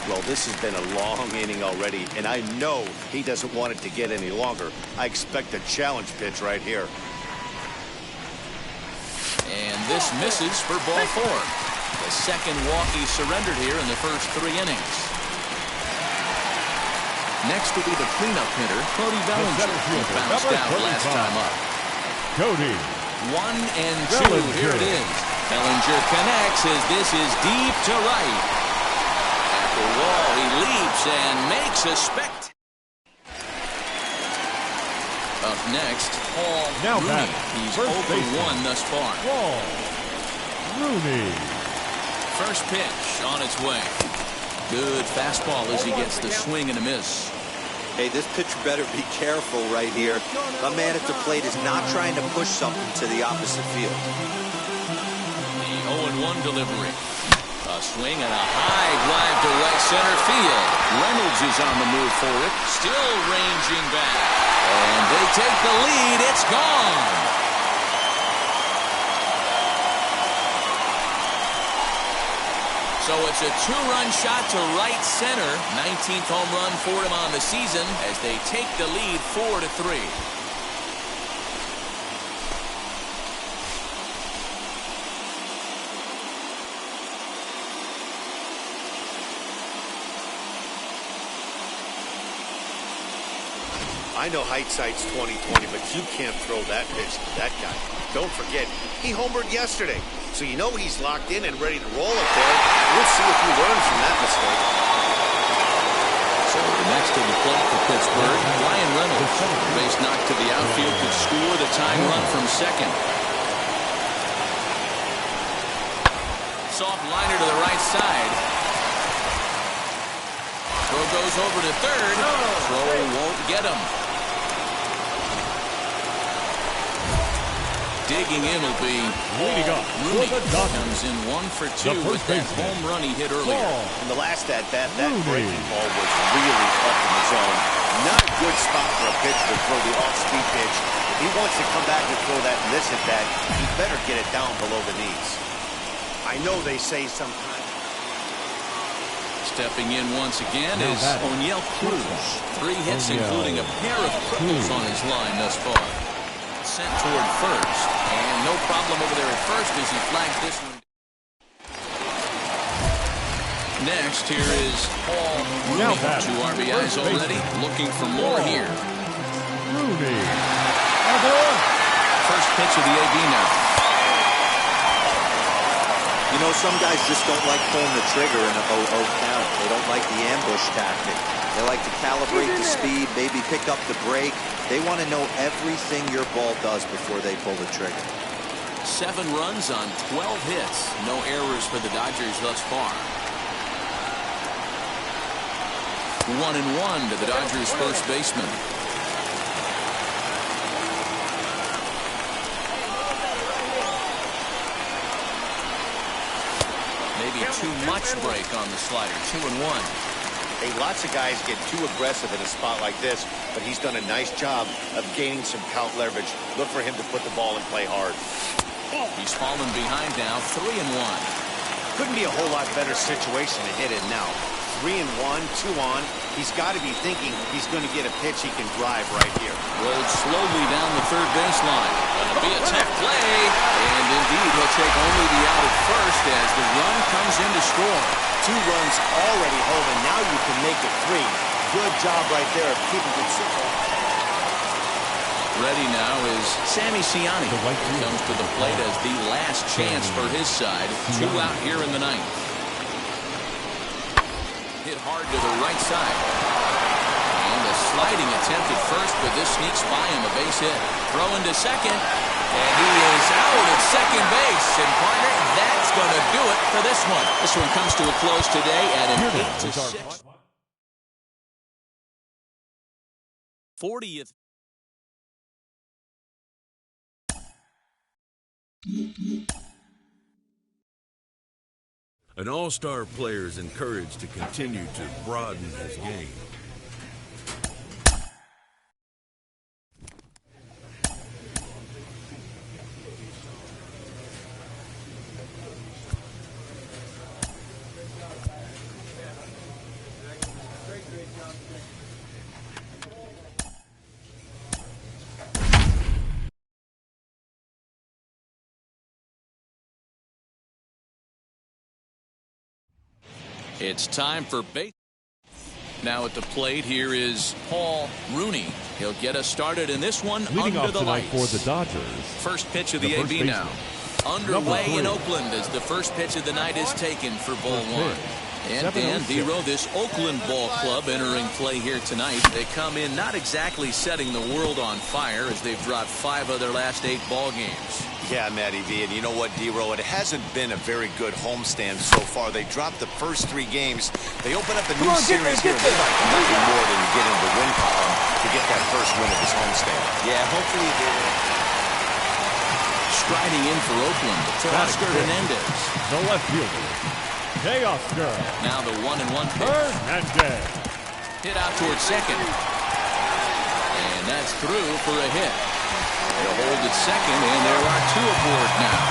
Well, this has been a long inning already, and I know he doesn't want it to get any longer. I expect a challenge pitch right here. And this misses for ball 4. The second walk he surrendered here in the first 3 innings. Next will be the cleanup hitter, Cody Bellinger, who bounced out last time up. Cody. 1-2. Here it is. Bellinger connects as this is deep to right. At the wall, he leaps and makes a spect. Up next, Paul Now Rooney. back, He's first 0 for baseman. 1 thus far. Paul Rooney. First pitch on its way. Good fastball as he gets the swing and a miss. Hey, this pitcher better be careful right here. The man at the plate is not trying to push something to the opposite field. The 0-1 delivery. A swing and a high drive to right center field. Reynolds is on the move for it. Still ranging back. And they take the lead. It's gone. So it's a 2-run shot to right center. 19th home run for him on the season as they take the lead 4-3. I know hindsight's 20/20, but you can't throw that pitch to that guy. Don't forget, he homered yesterday, so you know he's locked in and ready to roll up there. We'll see if he learns from that mistake. So the next to the plate for Pittsburgh, Ryan Reynolds. Base knock to the outfield could score the tying run from second. Soft liner to the right side. Throw goes over to third. Throw won't get him. Digging in will be Leading up Rooney. for the Dodgers. Comes in 1 for 2 The with first that baseman. home run he hit earlier. Paul In the last at-bat, that Rooney. breaking ball was really up in the zone. Not a good spot for a pitcher to throw the off-speed pitch. If he wants to come back and throw that in this at-bat, he better get it down below the knees. I know they say sometimes. Stepping in once again Now is batting. O'Neill Cruz. 3 hits, O'Neill including a pair of triples on his line thus far. Sent toward first, and no problem over there at first as he flags this one. Next, here is Paul Now Rooney. batting. 2 RBIs First already, baseman. looking for more here. Rooney. First pitch of the AB now. You know, some guys just don't like pulling the trigger in an 0-0 count. They don't like the ambush tactic. They like to calibrate the speed, maybe pick up the break. They want to know everything your ball does before they pull the trigger. 7 runs on 12 hits. No errors for the Dodgers thus far. 1-1 to the Dodgers first baseman. Maybe too much break on the slider. 2-1. Hey, lots of guys get too aggressive in a spot like this, but he's done a nice job of gaining some count leverage. Look for him to put the ball and play hard. He's fallen behind now. 3-1. Couldn't be a whole lot better situation to hit it now. 3-1, 2 on. He's got to be thinking he's going to get a pitch he can drive right here. Rolled slowly down the third baseline. Gonna be a tough play. And indeed, he'll take only the out at first as the run comes in to score. 2 runs already home, and now you can make it 3. Good job right there of keeping it simple. Ready now is Sammy Ciani. He comes to the plate as the last chance for his side. 2 out here in the 9th. Hit hard to the right side. And a sliding attempt at first, but this sneaks by him, a base hit. Throw into second, and he is out at second base. And partner, that's going to do it for this one. This one comes to a close today at an 8-6. 40th. An all-star player is encouraged to continue to broaden his game. It's time for base. Now at the plate, here is Paul Rooney. He'll get us started in this one. Leading under off the tonight lights. for the Dodgers. First pitch of the AB now. Underway in Oakland as the first pitch of the night is taken for ball 1. And Dan Vero, this Oakland ball club entering play here tonight. They come in not exactly setting the world on fire as they've dropped 5 of their last 8 ball games. Yeah, Matty V, and you know what, D-Row? It hasn't been a very good homestand so far. They dropped the first 3 games. They open up a new series here, and they'd like nothing more than to get into the win column to get that first win of this homestand. Yeah, hopefully they will. Striding in for Oakland, Oscar Hernandez. The left fielder, Oscar. Now the 1-1 pitch. Hernandez. Hit out towards second. And that's through for a hit. They'll hold at second, and there are 2 aboard now.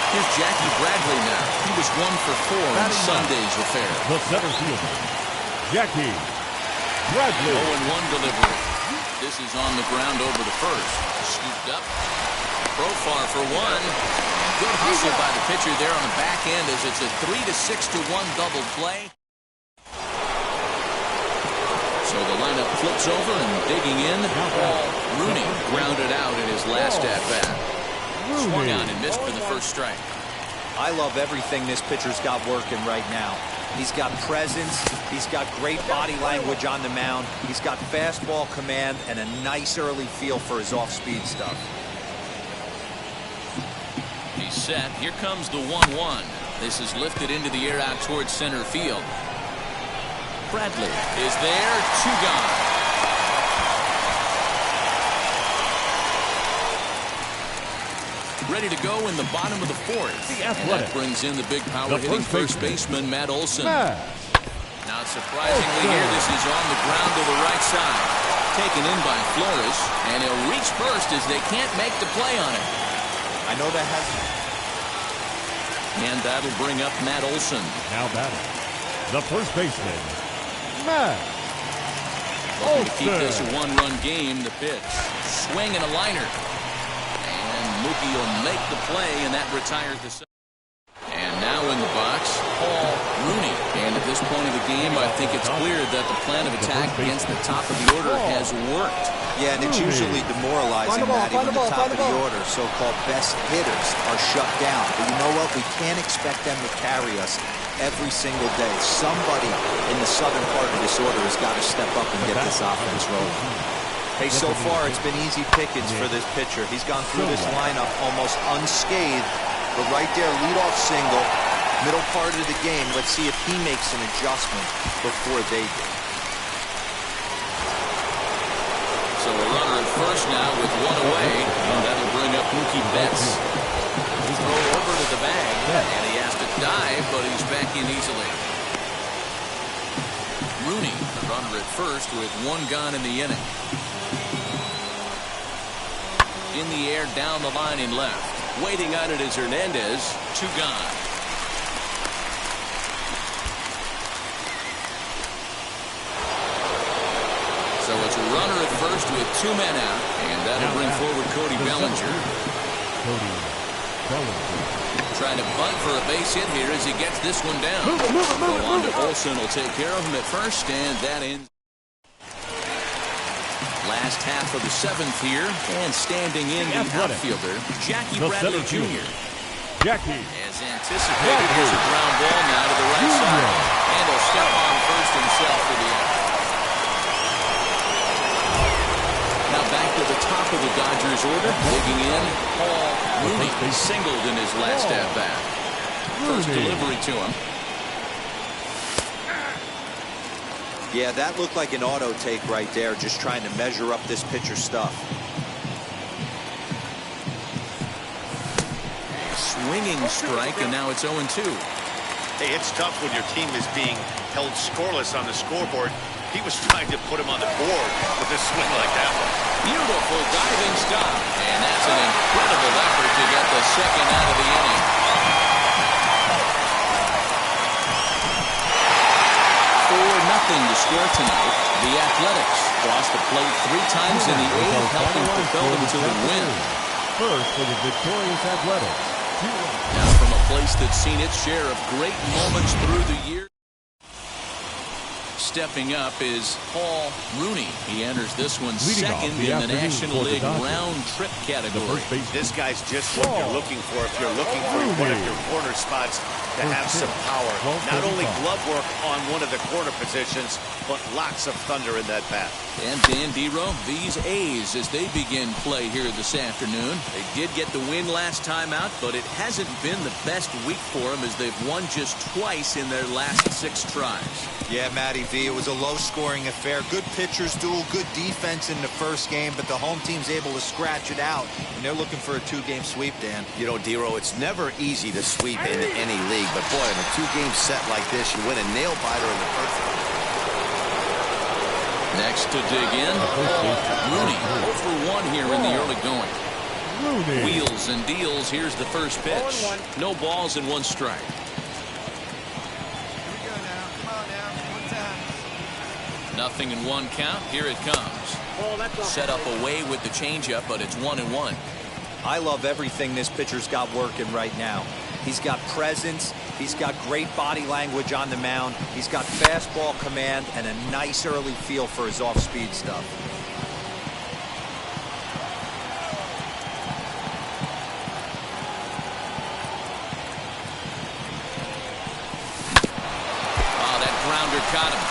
Here's Jackie Bradley now. He was 1 for 4 in Sunday's affair. The center fielder, Jackie Bradley. 0-1 delivery. This is on the ground over the first. Scooped up. Profar for 1. Good hustle by the pitcher there on the back end as it's a 3-6-1 double play. So the lineup flips over and digging in. Paul Rooney grounded out in his last at-bat. Swung on and missed for the first strike. I love everything this pitcher's got working right now. He's got presence. He's got great body language on the mound. He's got fastball command and a nice early feel for his off-speed stuff. He's set. Here comes the 1-1. This is lifted into the air out towards center field. Bradley is there. 2 gone. Ready to go in the bottom of the 4th. And that brings in the big power-hitting first baseman, Matt Olson. Not surprisingly here, this is on the ground to the right side. Taken in by Flores, and he'll reach first as they can't make the play on it. I know that hasn't. And that'll bring up Matt Olson. Now batting, the first baseman, Matt Olson. To keep this a 1-run game, the pitch. Swing and a liner. And Mookie will make the play, and that retires the... And now in the box, Paul Rooney. And at this point of the game, I think it's clear that the plan of attack against the top of the order has worked. Yeah, and it's usually demoralizing, Matty, when the top of the order, so-called best hitters, are shut down. But you know what? We can't expect them to carry us every single day. Somebody in the southern part of this order has got to step up and get this offense rolling. Hey, so far it's been easy pickings for this pitcher. He's gone through this lineup almost unscathed. But right there, leadoff single, middle part of the game. Let's see if he makes an adjustment before they do. So a runner at first now with one away. And that'll bring up Mookie Betts. Throw over to the bag. And he has to dive, but he's back in easily. Rooney, the runner at first with one gone in the inning. In the air, down the line in left. Waiting on it is Hernandez. 2 gone. So it's a runner at first with 2 men out, and that'll bring forward Cody Bellinger. Trying to bunt for a base hit here as he gets this one down. Go on to Olsen will take care of him at first, and that ends. Last half of the 7th here, and standing in the outfielder, Jackie Bradley Jr. Jackie. As anticipated, here's a ground ball now to the right side, and he'll step on first himself for the out. Now back to the top of the Dodgers order. Digging in, Paul Rooney singled in his last at-bat. First delivery to him. Yeah, that looked like an auto take right there, just trying to measure up this pitcher's stuff. A swinging strike, and now it's 0-2. Hey, it's tough when your team is being held scoreless on the scoreboard. He was trying to put him on the board with a swing like that one. Beautiful diving stop, and that's an incredible effort to get the second out of the inning. 4-0 to score tonight. The Athletics crossed the plate 3 times in the 8th, helping propel them to the win. First for the victorious Athletics. Now from a place that's seen its share of great moments through the year. Stepping up is Paul Rooney. He enters this one second in the National League round trip category. This guy's just what you're looking for if you're looking for one of your corner spots to have some power. Not only glove work on one of the corner positions, but lots of thunder in that bat. And Dan Dero, these A's as they begin play here this afternoon. They did get the win last time out, but it hasn't been the best week for them as they've won just twice in their last 6 tries. Yeah, Matty V, it was a low-scoring affair. Good pitchers duel, good defense in the first game, but the home team's able to scratch it out, and they're looking for a 2-game sweep, Dan. You know, Dero, it's never easy to sweep in any league, but boy, in a 2-game set like this, you win a nail-biter in the first one. Next to dig in, Rooney, 0-for-1 here in the early going. Wheels and deals, here's the first pitch. No balls and 1 strike. Nothing in 1 count. Here it comes. Set up away with the changeup, but it's 1-1. I love everything this pitcher's got working right now. He's got presence. He's got great body language on the mound. He's got fastball command and a nice early feel for his off-speed stuff. Oh, that grounder caught him.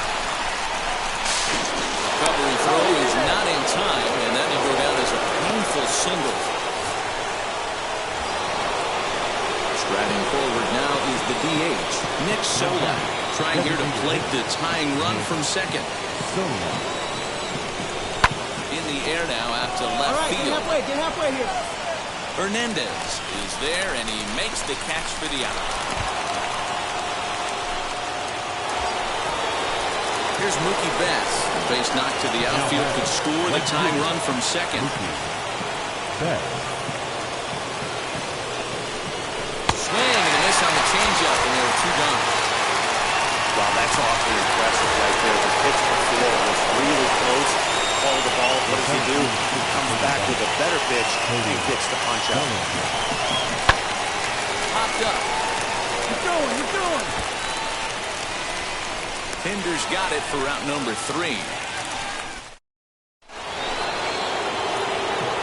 Recovery throw is not in time, and that will go down as a painful single. Striding forward now is the DH, Nick Solak, trying here to plate the tying run from second. In the air now out to left field. Get halfway here. Hernandez is there, and he makes the catch for the out. Here's Mookie Betts. The base knock to the outfield could score the tying run from second. Swing and a miss on the changeup, and there are 2 gone. Wow, that's awfully impressive right there. The pitch before was really close. Call the ball. What does he do? He comes back with a better pitch and gets the punch out. Popped up. Keep going. Pinder's got it for out number 3.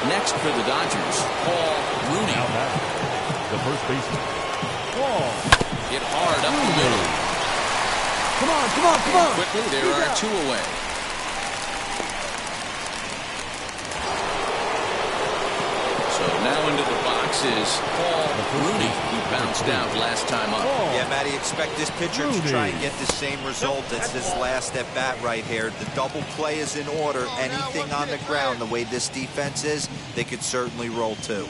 Next for the Dodgers, Paul Rooney. Now back, the first baseman, Paul. Hit hard up the middle. Come on, come on, come on. Quickly, there are 2 away. So now into the box is Paul Rooney, who bounced out last time up. Yeah, Matty, expect this pitcher to try and get the same result as his last at bat right here. The double play is in order. Anything on the ground, the way this defense is, they could certainly roll too.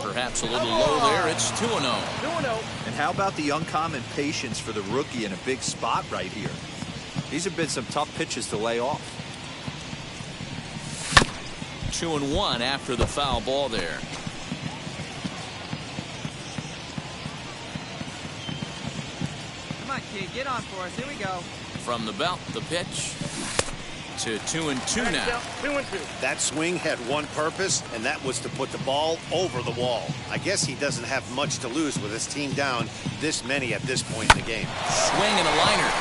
Perhaps a little low there. It's 2-0. And how about the uncommon patience for the rookie in a big spot right here? These have been some tough pitches to lay off. 2-1 after the foul ball there. Come on, kid, get on for us. Here we go. From the belt, the pitch to 2-2 now. 2-2. That swing had one purpose, and that was to put the ball over the wall. I guess he doesn't have much to lose with his team down this many at this point in the game. Swing and a liner.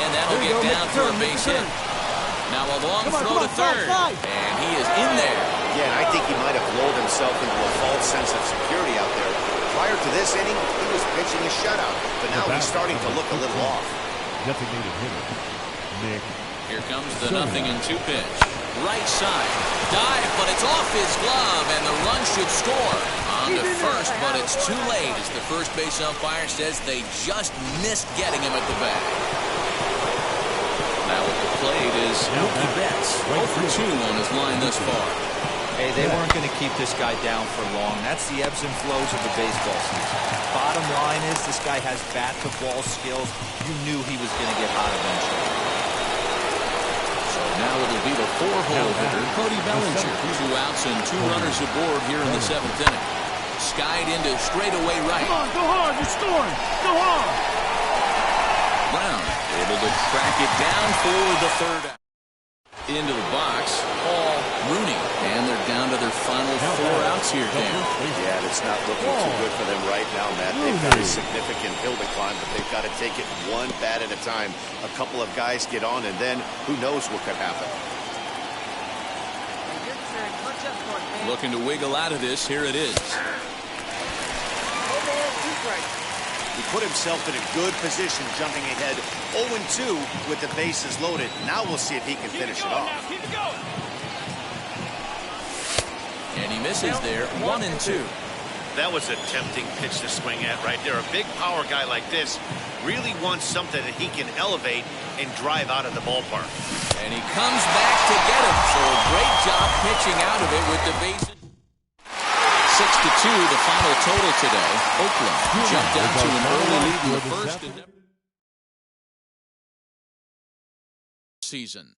And that'll get down for a base hit. Now a long throw to third. And he is in there. Yeah, and I think he might have lulled himself into a false sense of security out there. Prior to this inning, he was pitching a shutout, but now he's starting to look a little off. Designated hitter, Nick. Here comes the 0-2 pitch. Right side. Dive, but it's off his glove, and the run should score. On to first, but it's too late as the first base umpire says they just missed getting him at the bag. Now at the plate is Mookie Betts. 0 for 2 on his line thus far. Hey, they weren't going to keep this guy down for long. That's the ebbs and flows of the baseball season. Bottom line is this guy has bat-to-ball skills. You knew he was going to get hot eventually. So now it'll be the 4-hole hitter, Cody Bellinger. 2 outs and 2 runners aboard here in the 7th inning. Skied into straightaway right. Come on, go hard, you're scoring. Go hard. Brown able to track it down for the 3rd out. Into the box, Paul Rooney. And they're down to their final 4 outs here, Dan. Yeah, it's not looking too good for them right now, Matt. They've got a significant hill to climb, but they've got to take it one bat at a time. A couple of guys get on, and then who knows what could happen. Good, sir. Punch up for it, man. Looking to wiggle out of this. Here it is. He put himself in a good position jumping ahead 0-2 with the bases loaded. Now we'll see if he can finish it off. Keep it going. And he misses there. 1-2. That was a tempting pitch to swing at right there. A big power guy like this really wants something that he can elevate and drive out of the ballpark. And he comes back to get him. So a great job pitching out of it with the bases. 6-2, the final total today. Oakland jumped out to an early lead in the first and season.